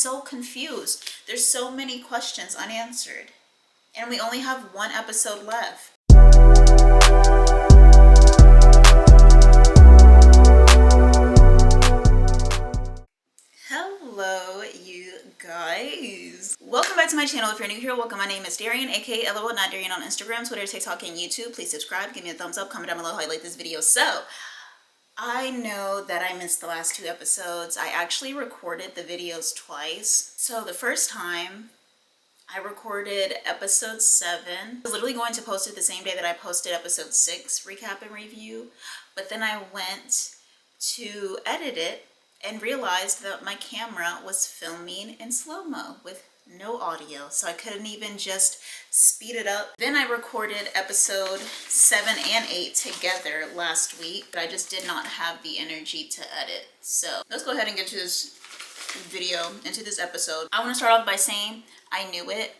so confused. There's so many questions unanswered. And we only have one episode left. Hello, you guys. Welcome back to my channel. If you're new here, welcome. My name is Darian, aka LOL Not Darian on Instagram, Twitter, TikTok, and YouTube. Please subscribe, give me a thumbs up, comment down below how you like this video. So, I know that I missed the last 2 episodes. I actually recorded the videos twice. So the first time, I recorded episode 7. I was literally going to post it the same day that I posted episode 6 recap and review. But then I went to edit it and realized that my camera was filming in slow-mo with no audio, so I couldn't even just speed it up. Then I recorded episode 7 and 8 together last week, but I just did not have the energy to edit. So let's go ahead and get to this video, into this episode. I want to start off by saying I knew it.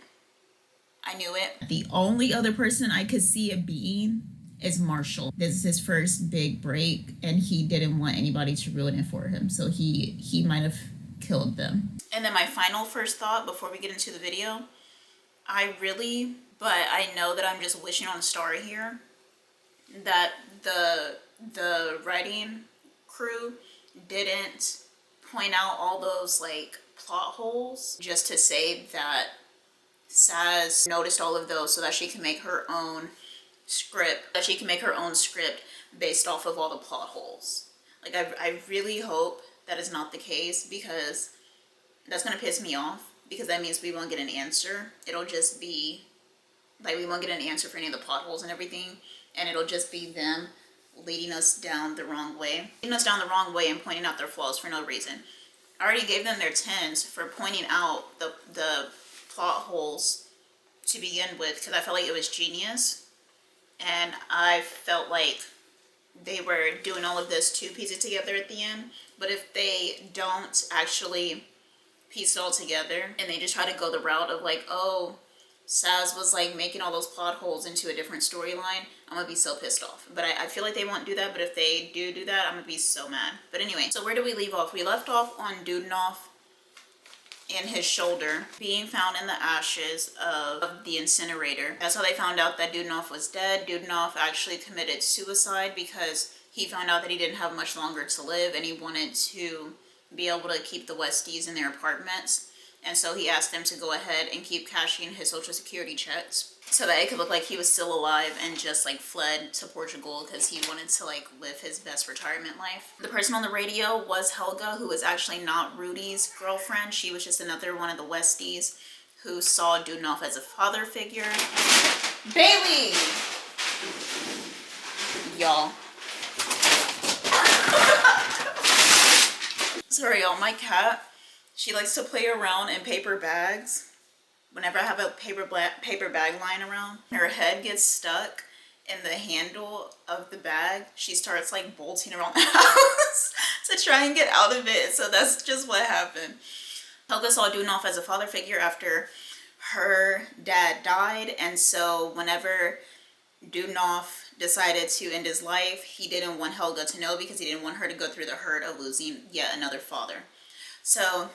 The only other person I could see it being is Marshall. This is his first big break, and he didn't want anybody to ruin it for him, so he might have killed them. And then my final first thought before we get into the video, I know that I'm just wishing on a star here, that the writing crew didn't point out all those like plot holes just to say that Saz noticed all of those so that she can make her own script, based off of all the plot holes. Like I really hope that is not the case, because that's gonna piss me off, because that means we won't get an answer. It'll just be like we won't get an answer for any of the plot holes and everything, and it'll just be them leading us down the wrong way and pointing out their flaws for no reason. I already gave them their 10s for pointing out the plot holes to begin with, because I felt like it was genius, and I felt like they were doing all of this to piece it together at the end. But if they don't actually piece it all together and they just try to go the route of like, oh, Saz was like making all those plot holes into a different storyline, I'm gonna be so pissed off. But I feel like they won't do that, but if they do that, I'm gonna be so mad. But anyway, so where do we leave off? We left off on Dudenoff and his shoulder being found in the ashes of the incinerator. That's how they found out that Dudenoff was dead. Dudenoff actually committed suicide because he found out that he didn't have much longer to live, and he wanted to be able to keep the Westies in their apartments. And so he asked them to go ahead and keep cashing his social security checks so that it could look like he was still alive, and just like fled to Portugal because he wanted to like live his best retirement life. The person on the radio was Helga, who was actually not Rudy's girlfriend. She was just another one of the Westies who saw Dudenoff as a father figure. Bailey! Y'all. Sorry y'all, my cat, she likes to play around in paper bags. Whenever I have a paper bag lying around, her head gets stuck in the handle of the bag. She starts like bolting around the house to try and get out of it. So that's just what happened. Helga saw Dudenoff as a father figure after her dad died, and so whenever Dudenoff decided to end his life, he didn't want Helga to know, because he didn't want her to go through the hurt of losing yet another father. So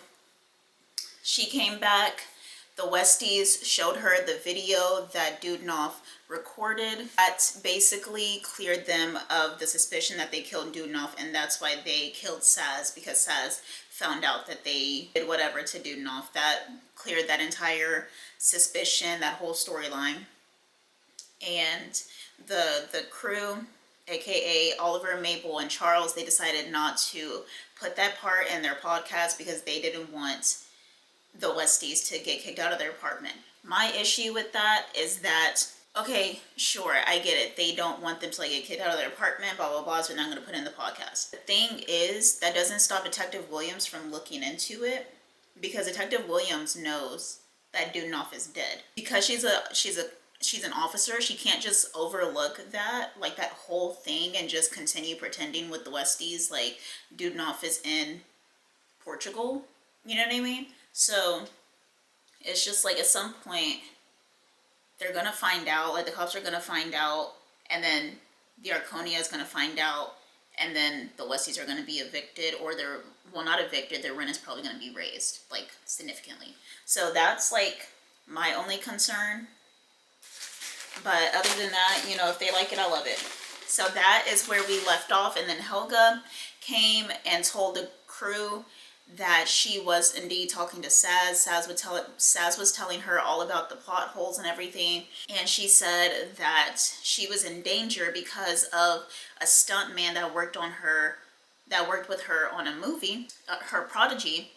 she came back. The Westies showed her the video that Dudenoff recorded. That basically cleared them of the suspicion that they killed Dudenoff, and that's why they killed Saz, because Saz found out that they did whatever to Dudenoff. That cleared that entire suspicion, that whole storyline. And the crew, aka Oliver, Mabel, and Charles, they decided not to put that part in their podcast because they didn't want the Westies to get kicked out of their apartment. My issue with that is that, okay, sure, I get it. They don't want them to like get kicked out of their apartment, blah, blah, blah, so they're not going to put it in the podcast. The thing is, that doesn't stop Detective Williams from looking into it, because Detective Williams knows that Dudenoff is dead. Because she's an officer, she can't just overlook that, like that whole thing, and just continue pretending with the Westies like Dudenoff is in Portugal. You know what I mean? So it's just like at some point they're gonna find out, like the cops are gonna find out, and then the Arconia is gonna find out, and then the Westies are going to be evicted, or they're, well, not evicted, their rent is probably going to be raised, like, significantly. So that's, like, my only concern. But other than that, you know, if they like it, I love it. So that is where we left off. And then Helga came and told the crew that she was indeed talking to Saz. Saz was telling her all about the plot holes and everything. And she said that she was in danger because of a stunt man that worked with her on a movie, her prodigy.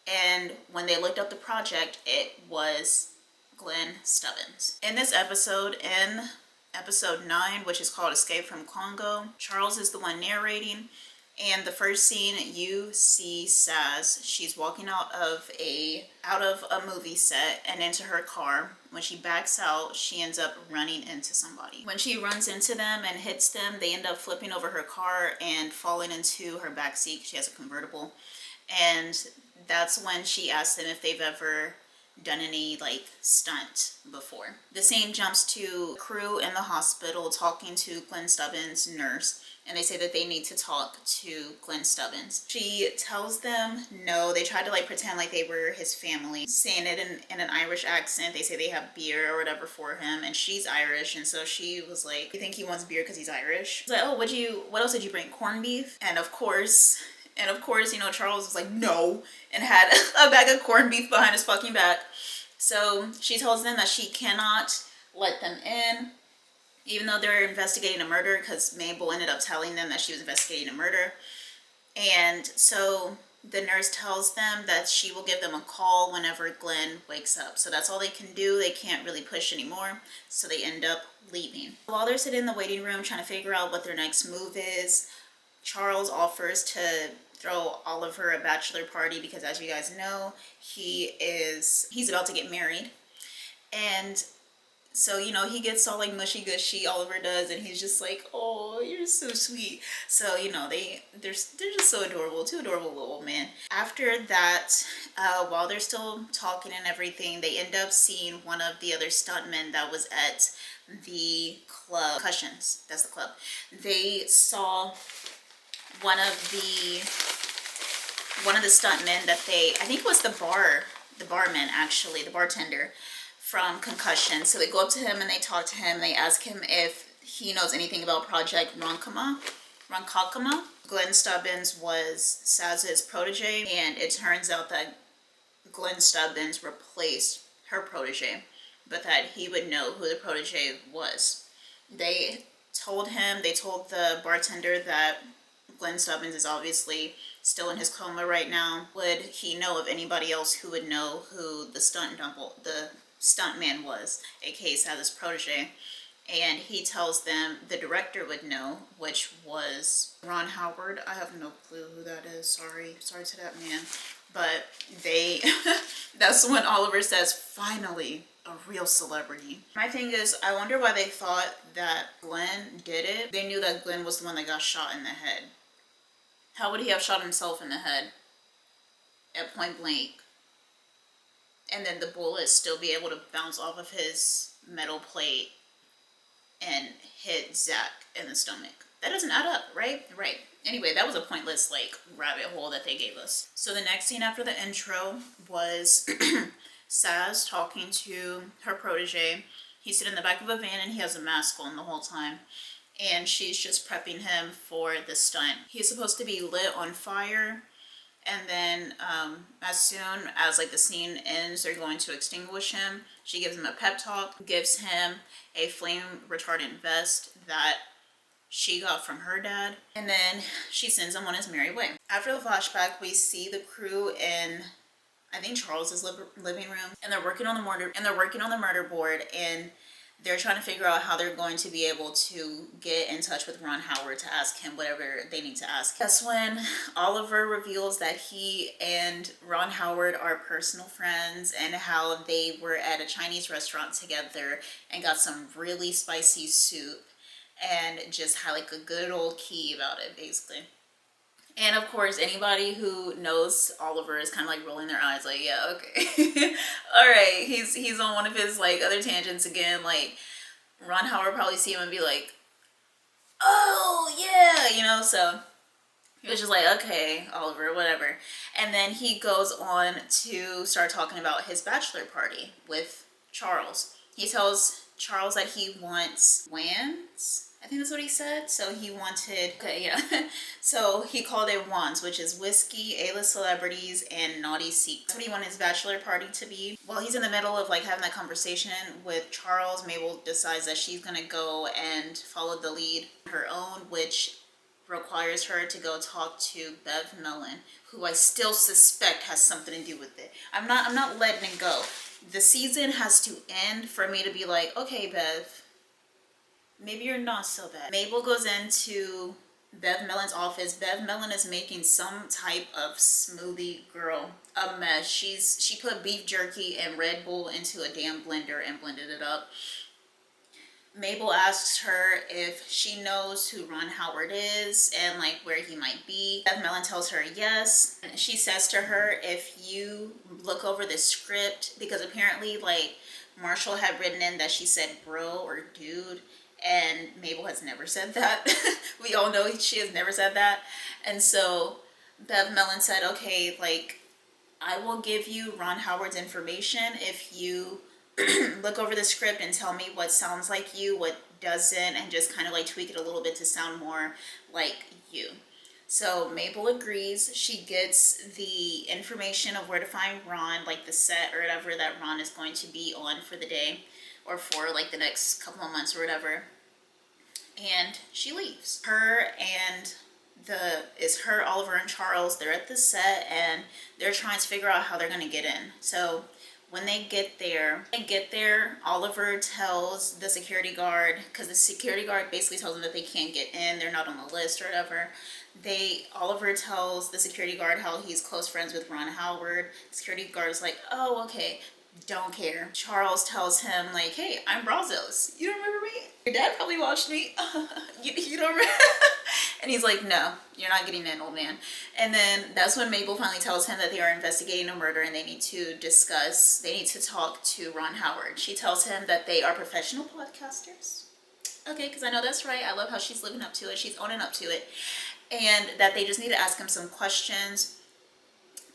And when they looked up the project, it was Glenn Stubbins. In this episode, in episode 9, which is called Escape from Congo, Charles is the one narrating. And the first scene, you see Saz. She's walking out of a movie set and into her car. When she backs out, she ends up running into somebody. When she runs into them and hits them, they end up flipping over her car and falling into her back seat. She has a convertible. And that's when she asks them if they've ever done any like stunt before. The scene jumps to crew in the hospital talking to Glenn Stubbins' nurse, and they say that they need to talk to Glenn Stubbins. She tells them no. They try to like pretend like they were his family, saying it in an Irish accent. They say they have beer or whatever for him, and she's Irish, and so she was like, "You think he wants beer because he's Irish?" She's like, "Oh, what else did you bring? Corned beef?" And of course, you know, Charles was like, no, and had a bag of corned beef behind his fucking back. So she tells them that she cannot let them in, even though they're investigating a murder, because Mabel ended up telling them that she was investigating a murder. And so the nurse tells them that she will give them a call whenever Glenn wakes up. So that's all they can do. They can't really push anymore. So they end up leaving. While they're sitting in the waiting room trying to figure out what their next move is, Charles offers to throw Oliver a bachelor party because, as you guys know, he's about to get married. And so, you know, he gets all like mushy gushy, Oliver does, and he's just like, "Oh, you're so sweet." So, you know, they're just so adorable, two adorable little men. After that, while they're still talking and everything, they end up seeing one of the other stuntmen that was at the club, Cushions, that's the club. They saw one of the stuntmen that I think it was the barman actually, the bartender from Concussion. So they go up to him and they talk to him. They ask him if he knows anything about Project Ronkakama. Glenn Stubbins was Saz's protege, and it turns out that Glenn Stubbins replaced her protege, but that he would know who the protege was. They told the bartender that Glenn Stubbins is obviously still in his coma right now. Would he know of anybody else who would know who the stuntman was, aka Saz's protege? And he tells them the director would know, which was Ron Howard. I have no clue who that is. Sorry to that man. But that's when Oliver says, "Finally, a real celebrity." My thing is, I wonder why they thought that Glenn did it. They knew that Glenn was the one that got shot in the head. How would he have shot himself in the head at point blank, and then the bullet still be able to bounce off of his metal plate and hit Zach in the stomach? That doesn't add up, right? Right. Anyway, that was a pointless like rabbit hole that they gave us. So the next scene after the intro was Saz talking to her protege. He's sitting in the back of a van and he has a mask on the whole time. And she's just prepping him for the stunt. He's supposed to be lit on fire. And then as soon as like the scene ends, they're going to extinguish him. She gives him a pep talk, gives him a flame retardant vest that she got from her dad, and then she sends him on his merry way. After the flashback, we see the crew in, I think, Charles's living room, and they're working on the murder board, and they're trying to figure out how they're going to be able to get in touch with Ron Howard to ask him whatever they need to ask him. That's when Oliver reveals that he and Ron Howard are personal friends, and how they were at a Chinese restaurant together and got some really spicy soup and just had like a good old key about it, basically. And of course, anybody who knows Oliver is kind of like rolling their eyes like, yeah, okay. All right, he's on one of his like other tangents again. Like, Ron Howard probably see him and be like, oh yeah, you know, so he was just like, okay, Oliver, whatever. And then he goes on to start talking about his bachelor party with Charles. He tells Charles that he wants wands. I think that's what he said. So he wanted, okay, yeah. So he called it wands, which is whiskey, A-list celebrities, and naughty seats. That's what he wanted his bachelor party to be. While he's in the middle of like having that conversation with Charles, Mabel decides that she's gonna go and follow the lead on her own, which requires her to go talk to Bev Mellon, who I still suspect has something to do with it. I'm not letting it go. The season has to end for me to be like, okay, Bev, maybe you're not so bad. Mabel goes into Bev Mellon's office. Bev Mellon is making some type of smoothie, girl, a mess. She put beef jerky and Red Bull into a damn blender and blended it up. Mabel asks her if she knows who Ron Howard is and like where he might be. Bev Mellon tells her yes. And she says to her, if you look over the script, because apparently like Marshall had written in that she said bro or dude, and Mabel has never said that. We all know she has never said that. And so Bev Mellon said, okay, like I will give you Ron Howard's information if you look over the script and tell me what sounds like you, what doesn't, and just kind of like tweak it a little bit to sound more like you. So Mabel agrees. She gets the information of where to find Ron, like the set or whatever that Ron is going to be on for the day or for like the next couple of months or whatever. And she leaves. Her, Oliver, and Charles, they're at the set and they're trying to figure out how they're going to get in. So when they get there, Oliver tells the security guard, because the security guard basically tells them that they can't get in, they're not on the list or whatever. Oliver tells the security guard how he's close friends with Ron Howard. The security guard is like, oh, okay, don't care. Charles tells him like, hey, I'm Brazos. You don't remember me? Your dad probably watched me. You don't remember? And he's like, no, you're not getting in, old man. And then that's when Mabel finally tells him that they are investigating a murder and they need to talk to Ron Howard. She tells him that they are professional podcasters. Okay, because I know that's right. I love how she's living up to it. She's owning up to it. And that they just need to ask him some questions.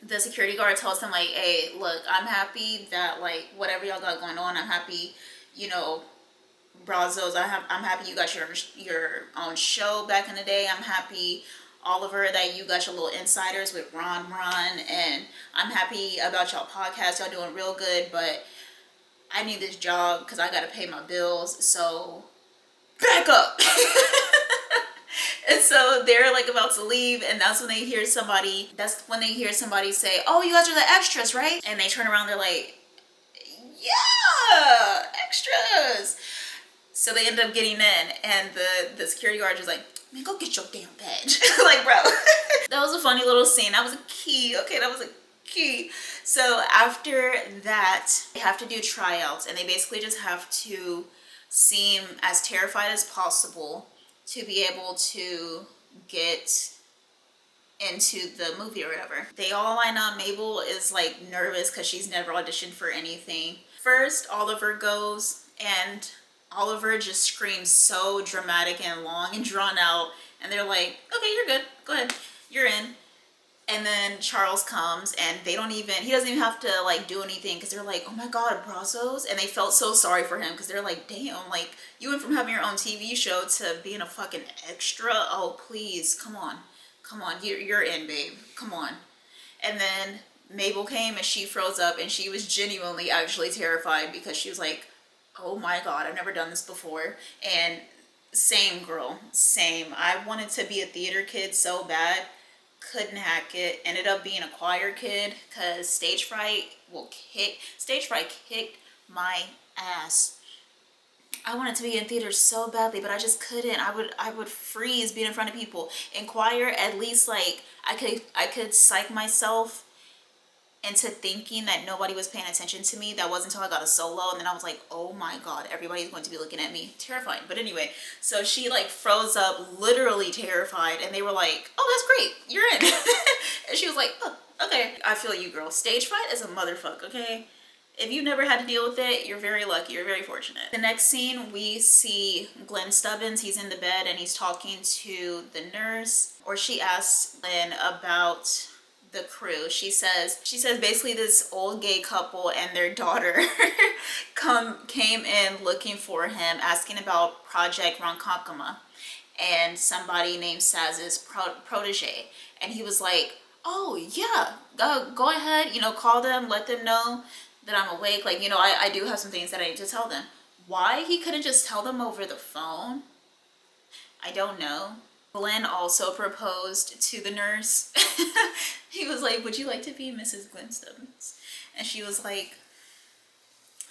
The security guard tells them like, hey, look, I'm happy that like whatever y'all got going on, I'm happy, you know, Brazos, I'm happy you got your own show back in the day. I'm happy, Oliver, that you got your little insiders with Ron, and I'm happy about y'all podcast. Y'all doing real good, but I need this job because I gotta pay my bills, so back up. And so they're like about to leave, and that's when they hear somebody say, oh, you guys are the extras, right? And they turn around, they're like, yeah, extras. So they end up getting in, and the security guard is like, man, go get your damn badge. Like, bro. That was a funny little scene. That was a key. Okay, that was a key. So after that, they have to do tryouts, and they basically just have to seem as terrified as possible to be able to get into the movie or whatever. They all line up. Mabel is like nervous because she's never auditioned for anything. First, Oliver goes, and Oliver just screams so dramatic and long and drawn out, and they're like, okay, you're good, go ahead, you're in. And then Charles comes, and he doesn't even have to like do anything, because they're like, oh my god, Brazos. And they felt so sorry for him, because they're like, damn, like you went from having your own TV show to being a fucking extra. Oh please, come on, you're in, babe, come on. And then Mabel came, and she froze up, and she was genuinely actually terrified, because she was like, oh my god, I've never done this before. And same, girl, same. I wanted to be a theater kid so bad, couldn't hack it. Ended up being a choir kid because stage fright kicked my ass. I wanted to be in theater so badly, but I just couldn't. I would freeze being in front of people. In choir, at least like I could psych myself into thinking that nobody was paying attention to me. That wasn't until I got a solo, and then I was like, oh my god, everybody's going to be looking at me. Terrifying. But anyway, so she like froze up, literally terrified, and they were like, oh, that's great, you're in. And she was like, oh, okay. I feel you, girl. Stage fright is a motherfucker, okay? If you've never had to deal with it, you're very lucky, you're very fortunate. The next scene, we see Glenn Stubbins. He's in the bed and he's talking to the nurse, or she asks Glenn about the crew. She says basically this old gay couple and their daughter came in looking for him, asking about Project Ronkonkoma and somebody named Saz's protege. And he was like, oh yeah, go ahead, you know, call them, let them know that I'm awake. Like, you know, I do have some things that I need to tell them. Why he couldn't just tell them over the phone, I don't know. Glenn also proposed to the nurse. He was like, would you like to be Mrs. Glenn Stubbins? And she was like,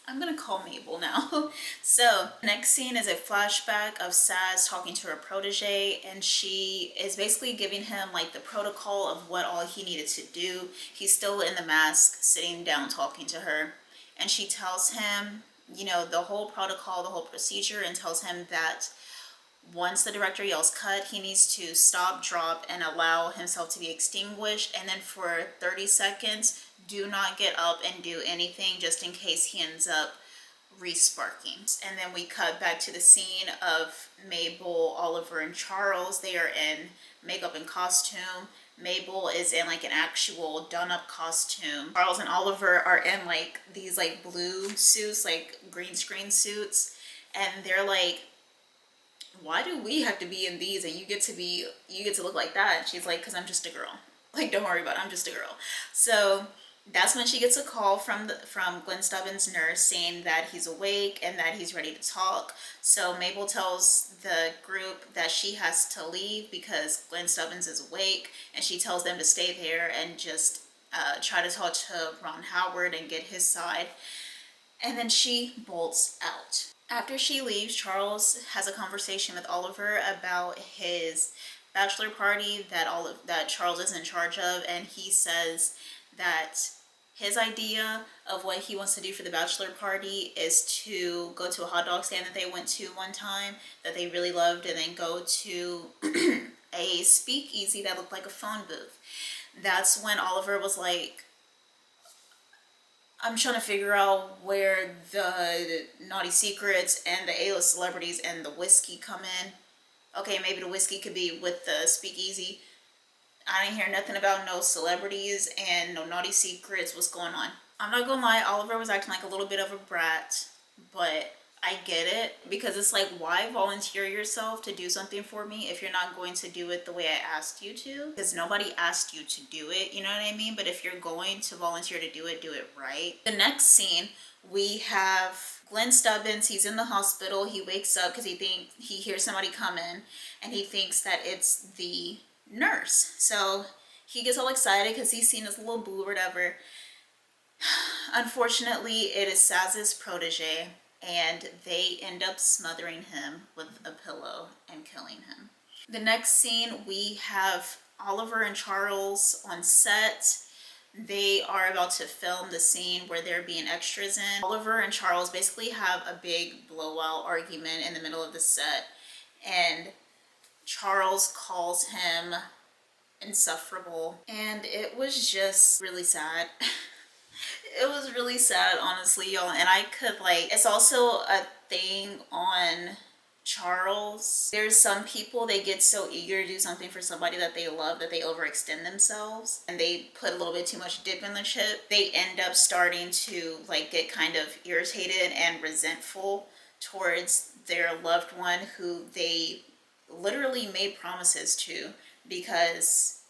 I'm gonna call Mabel now. So next scene is a flashback of Saz talking to her protege, and she is basically giving him like the protocol of what all he needed to do. He's still in the mask, sitting down talking to her, and she tells him, you know, the whole protocol, the whole procedure, and tells him that once the director yells cut, he needs to stop, drop, and allow himself to be extinguished. And then for 30 seconds, do not get up and do anything just in case he ends up resparking. And then we cut back to the scene of Mabel, Oliver, and Charles. They are in makeup and costume. Mabel is in like an actual done up costume. Charles and Oliver are in like these like blue suits, like green screen suits. And they're like, why do we have to be in these and you get to look like that? And she's like, because I'm just a girl. Like, don't worry about it, I'm just a girl. So that's when she gets a call from Glenn Stubbins' nurse saying that he's awake and that he's ready to talk. So Mabel tells the group that she has to leave because Glenn Stubbins is awake, and she tells them to stay there and just try to talk to Ron Howard and get his side. And then she bolts out. After she leaves, Charles has a conversation with Oliver about his bachelor party that Charles is in charge of, and he says that his idea of what he wants to do for the bachelor party is to go to a hot dog stand that they went to one time that they really loved, and then go to a speakeasy that looked like a phone booth. That's when Oliver was like, I'm trying to figure out where the Naughty Secrets and the A-list celebrities and the whiskey come in. Okay, maybe the whiskey could be with the speakeasy. I didn't hear nothing about no celebrities and no Naughty Secrets. What's going on? I'm not gonna lie, Oliver was acting like a little bit of a brat, but I get it, because it's like, why volunteer yourself to do something for me if you're not going to do it the way I asked you to? Because nobody asked you to do it, you know what I mean? But if you're going to volunteer to do it right. The next scene, we have Glenn Stubbins. He's in the hospital. He wakes up because he hears somebody come in, and he thinks that it's the nurse. So he gets all excited because he's seen his little boo or whatever. Unfortunately, it is Saz's protege, and they end up smothering him with a pillow and killing him. The next scene, we have Oliver and Charles on set. They are about to film the scene where they're being extras in. Oliver and Charles basically have a big blowout argument in the middle of the set, and Charles calls him insufferable, and it was just really sad. It was really sad, honestly, y'all. And I could like, it's also a thing on Charles. There's some people, they get so eager to do something for somebody that they love that they overextend themselves and they put a little bit too much dip in the chip. They end up starting to like get kind of irritated and resentful towards their loved one who they literally made promises to, because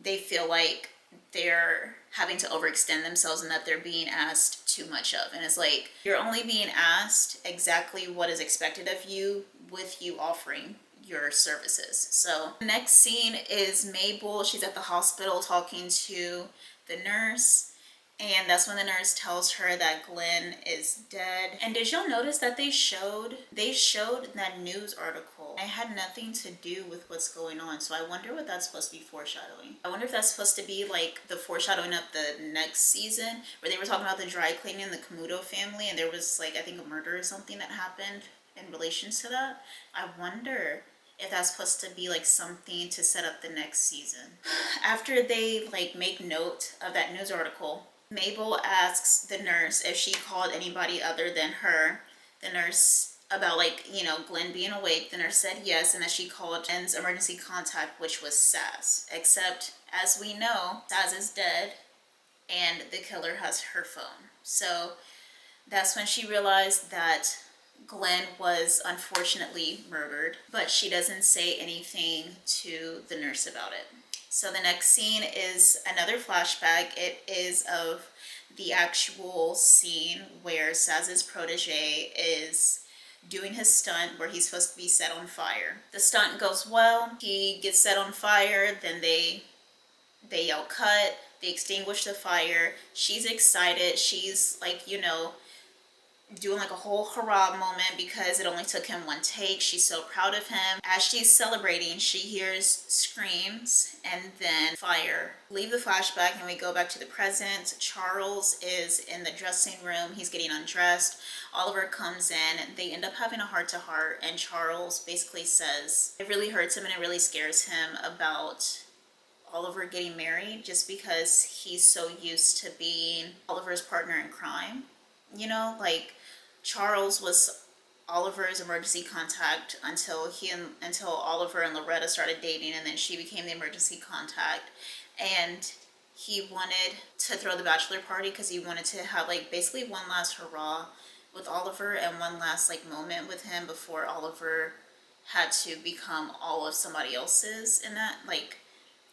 they feel like they're having to overextend themselves and that they're being asked too much of. And it's like, you're only being asked exactly what is expected of you with you offering your services. So the next scene is Mabel. She's at the hospital talking to the nurse, and that's when the nurse tells her that Glenn is dead. And did y'all notice that they showed that news article? It had nothing to do with what's going on. So I wonder what that's supposed to be foreshadowing. I wonder if that's supposed to be like the foreshadowing of the next season, where they were talking about the dry cleaning, the Camuto family, and there was like, I think, a murder or something that happened in relations to that. I wonder if that's supposed to be like something to set up the next season. After they like make note of that news article, Mabel asks the nurse if she called anybody other than her. The nurse, about like, you know, Glenn being awake, the nurse said yes, and that she called Glenn's emergency contact, which was Saz. Except, as we know, Saz is dead and the killer has her phone. So that's when she realized that Glenn was unfortunately murdered, but she doesn't say anything to the nurse about it. So the next scene is another flashback. It is of the actual scene where Saz's protege is doing his stunt where he's supposed to be set on fire. The stunt goes well. He gets set on fire, then they yell cut, they extinguish the fire. She's excited. She's like, you know, doing like a whole hurrah moment because it only took him one take. She's so proud of him. As she's celebrating, she hears screams and then fire. Leave the flashback and we go back to the present. Charles is in the dressing room. He's getting undressed. Oliver comes in. They end up having a heart-to-heart, and Charles basically says it really hurts him and it really scares him about Oliver getting married, just because he's so used to being Oliver's partner in crime. You know, like Charles was Oliver's emergency contact until Oliver and Loretta started dating, and then she became the emergency contact. And he wanted to throw the bachelor party because he wanted to have like basically one last hurrah with Oliver and one last like moment with him before Oliver had to become all of somebody else's, in that, like,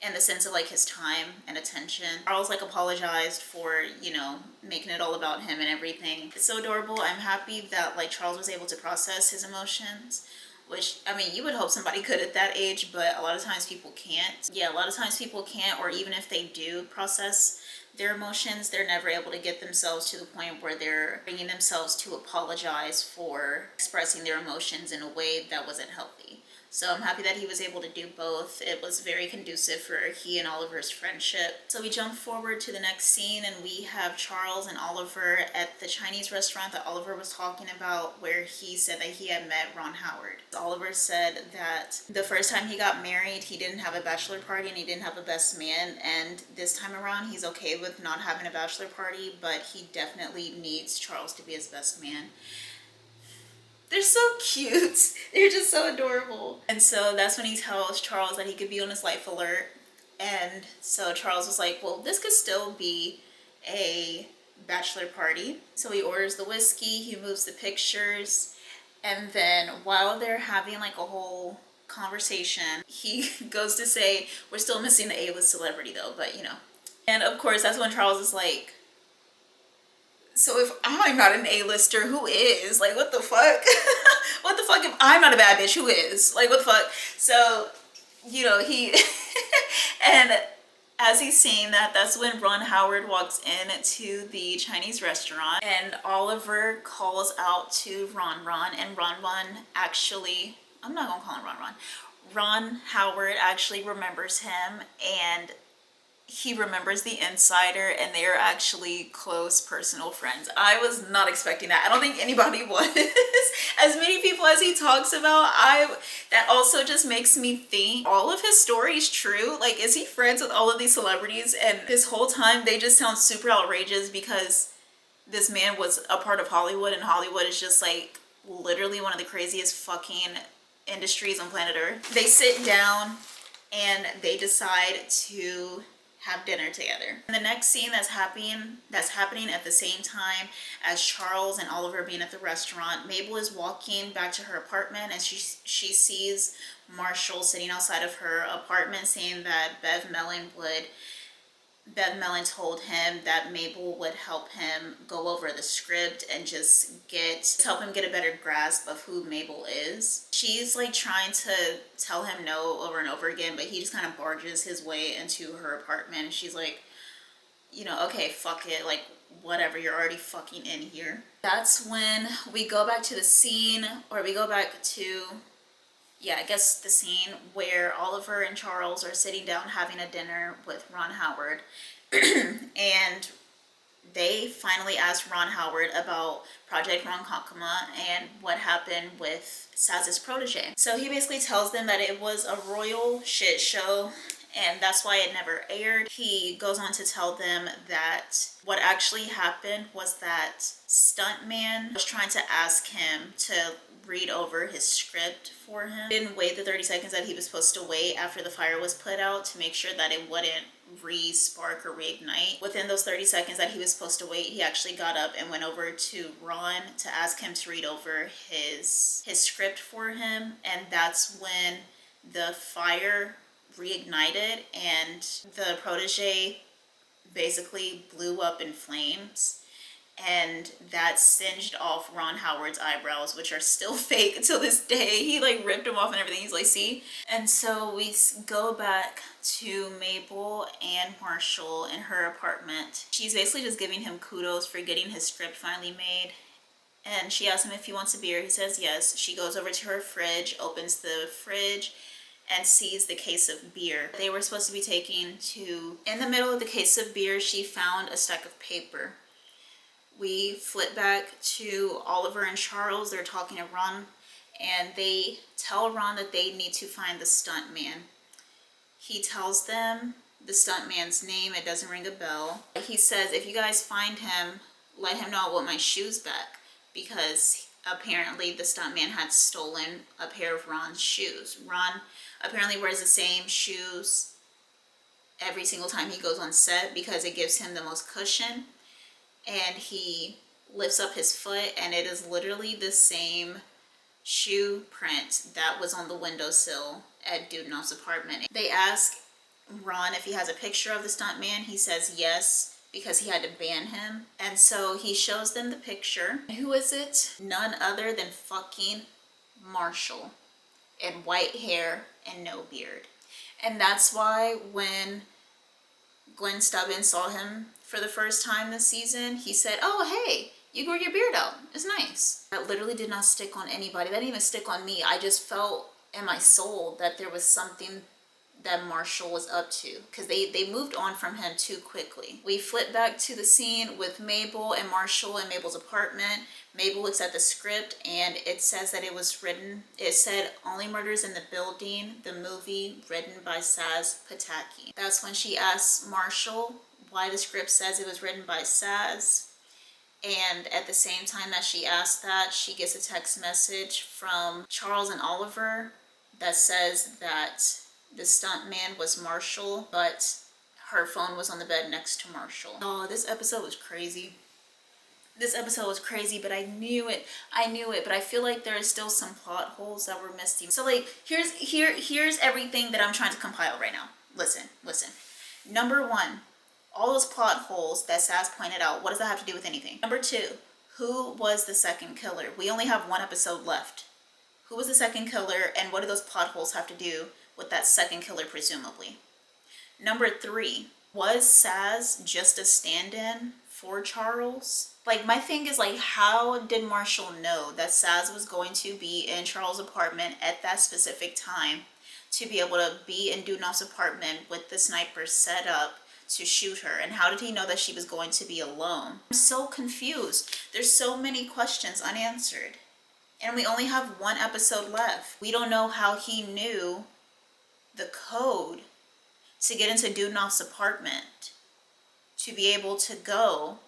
in the sense of like his time and attention. Charles like apologized for, you know, making it all about him and everything. It's so adorable. I'm happy that like Charles was able to process his emotions, which, I mean, you would hope somebody could at that age, but a lot of times people can't. Yeah, a lot of times people can't, or even if they do process their emotions, they're never able to get themselves to the point where they're bringing themselves to apologize for expressing their emotions in a way that wasn't healthy. So I'm happy that he was able to do both. It was very conducive for he and Oliver's friendship. So we jump forward to the next scene and we have Charles and Oliver at the Chinese restaurant that Oliver was talking about, where he said that he had met Ron Howard. Oliver said that the first time he got married, he didn't have a bachelor party and he didn't have a best man. And this time around, he's okay with not having a bachelor party, but he definitely needs Charles to be his best man. They're so cute. They're just so adorable. And so that's when he tells Charles that he could be on his life alert. And so Charles was like, well, this could still be a bachelor party. So he orders the whiskey, he moves the pictures, and then while they're having like a whole conversation, he goes to say, we're still missing the A-list celebrity though, but you know. And of course, that's when Charles is like, so if I'm not an A-lister, who is? Like, what the fuck? What the fuck if I'm not a bad bitch? Who is? Like, what the fuck? So, you know, he... and as he's saying that, that's when Ron Howard walks in to the Chinese restaurant. And Oliver calls out to Ron, and Ron actually... I'm not gonna call him Ron. Ron Howard actually remembers him, and he remembers the insider, and they are actually close personal friends. I was not expecting that. I don't think anybody was. As many people as he talks about, that also just makes me think, all of his stories true? Like, is he friends with all of these celebrities? And this whole time they just sound super outrageous because this man was a part of Hollywood, and Hollywood is just like literally one of the craziest fucking industries on planet Earth. They sit down and they decide to have dinner together. And the next scene that's happening at the same time as Charles and Oliver being at the restaurant, Mabel is walking back to her apartment, and she sees Marshall sitting outside of her apartment, saying that Bev Mellon told him that Mabel would help him go over the script and just help him get a better grasp of who Mabel is. She's like trying to tell him no over and over again, but he just kind of barges his way into her apartment, and she's like, you know, okay, fuck it, like whatever, you're already fucking in here. That's when we go back to the scene, or we go back to, yeah, I guess the scene where Oliver and Charles are sitting down having a dinner with Ron Howard. And they finally asked Ron Howard about Project Ronkonkoma and what happened with Saz's protege. So he basically tells them that it was a royal shit show and that's why it never aired. He goes on to tell them that what actually happened was that stuntman was trying to ask him to read over his script for him. He didn't wait the 30 seconds that he was supposed to wait after the fire was put out to make sure that it wouldn't re-spark or reignite. Within those 30 seconds that he was supposed to wait, he actually got up and went over to Ron to ask him to read over his script for him, and that's when the fire reignited and the protege basically blew up in flames, and that singed off Ron Howard's eyebrows, which are still fake till this day. He like ripped them off and everything. He's like, see? And so we go back to Mabel and Marshall in her apartment. She's basically just giving him kudos for getting his script finally made. And she asks him if he wants a beer. He says yes. She goes over to her fridge, opens the fridge, and sees the case of beer they were supposed to be taking to. In the middle of the case of beer, she found a stack of paper. We flip back to Oliver and Charles. They're talking to Ron, and they tell Ron that they need to find the stunt man. He tells them the stunt man's name. It doesn't ring a bell. He says, if you guys find him, let him know I want my shoes back, because apparently the stunt man had stolen a pair of Ron's shoes. Ron apparently wears the same shoes every single time he goes on set because it gives him the most cushion. And he lifts up his foot, and it is literally the same shoe print that was on the windowsill at Dudenoff's apartment. They ask Ron if he has a picture of the stuntman. He says yes, because he had to ban him. And so he shows them the picture. Who is it? None other than fucking Marshall, in white hair and no beard. And that's why when Glenn Stubbins saw him for the first time this season, he said, oh, hey, you grew your beard out. It's nice. That literally did not stick on anybody. That didn't even stick on me. I just felt in my soul that there was something that Marshall was up to, because they moved on from him too quickly. We flip back to the scene with Mabel and Marshall in Mabel's apartment. Mabel looks at the script, and it says that it was written, it said Only Murders in the Building, the movie, written by Saz Pataki. That's when she asks Marshall why the script says it was written by Saz. And at the same time that she asks that, she gets a text message from Charles and Oliver that says that the stunt man was Marshall, but her phone was on the bed next to Marshall. Oh, this episode was crazy. This episode was crazy, but I knew it, but I feel like there is still some plot holes that were missing. So like, here's everything that I'm trying to compile right now. Listen. Number one, all those plot holes that Saz pointed out, what does that have to do with anything? Number two, who was the second killer? We only have one episode left. Who was the second killer, and what do those plot holes have to do with that second killer, presumably? Number three, was Saz just a stand-in for Charles? Like, my thing is, like, how did Marshall know that Saz was going to be in Charles' apartment at that specific time to be able to be in Dudenoff's apartment with the sniper set up to shoot her? And how did he know that she was going to be alone? I'm so confused. There's so many questions unanswered. And we only have one episode left. We don't know how he knew the code to get into Dudenoff's apartment to be able to go.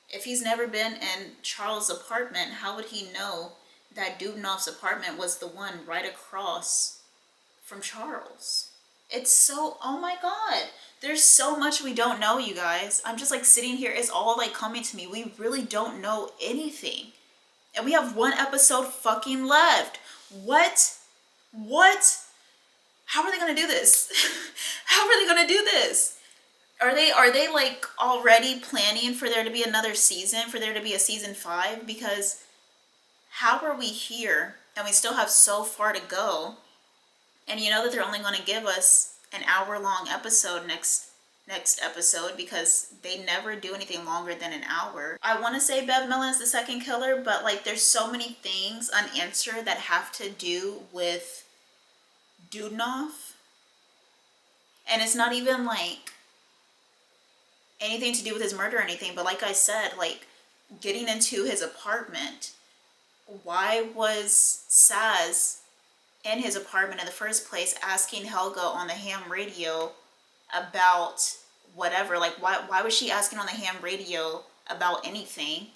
If he's never been in Charles' apartment, how would he know that Dudenoff's apartment was the one right across from Charles? It's so, oh my God, there's so much we don't know, you guys. I'm just like sitting here, it's all like coming to me. We really don't know anything. And we have one episode fucking left. What? How are they gonna do this? How are they gonna do this? Are they like already planning for there to be another season, for there to be a season 5? Because how are we here and we still have so far to go? And you know that they're only going to give us an hour-long episode next episode, because they never do anything longer than an hour. I want to say Bev Mellon is the second killer, but like there's so many things unanswered that have to do with Dudenoff. And it's not even like anything to do with his murder or anything, but like I said, like getting into his apartment, why was Saz in his apartment in the first place, asking Helga on the ham radio about whatever. Like, why was she asking on the ham radio about anything?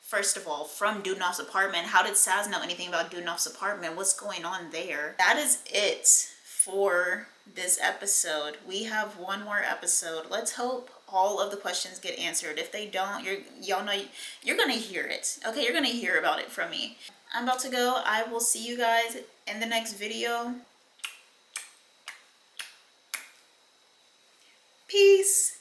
First of all, from Dudnoff's apartment. How did Saz know anything about Dudnoff's apartment? What's going on there? That is it for this episode. We have one more episode. Let's hope all of the questions get answered. If they don't, y'all know you're gonna hear it. Okay, you're gonna hear about it from me. I'm about to go. I will see you guys in the next video. Peace.